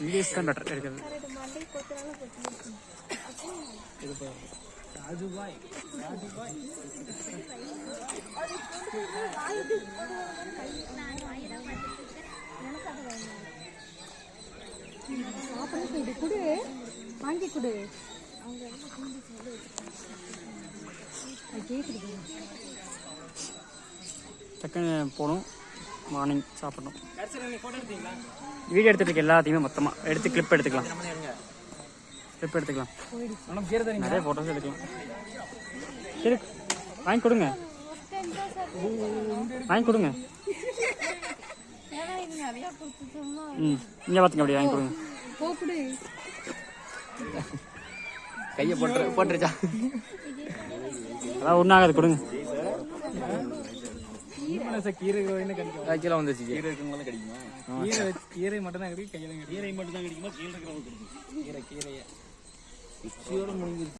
Videos தான் better எடுக்கிறது. வாங்கி கொடு. டக்குன்னு போகணும். மார்னிங் சாப்பிடணும். வீடியோ எடுத்துட்டு இருக்க எல்லாத்தையுமே மொத்தமாக எடுத்து கிளிப் எடுத்துக்கலாம். நிறைய ஃபோட்டோஸ் எடுக்கலாம். சரி வாங்கி கொடுங்க. ம் இங்கே பார்த்துங்க அப்படியே வாங்கி கொடுங்க. கையை போட்டுருச்சா? அதான் ஒன்றும் ஆகாது, கொடுங்க. கீரை வந்துச்சு. கீரை இருக்கும்போது கிடைக்குமா? கீரை மட்டும் தான் கிடைக்கும். கீரை மட்டும் தான் கிடைக்குமா? கீரை இருக்கிறவங்க கீரையை உச்சியோட முடிஞ்சிருச்சு.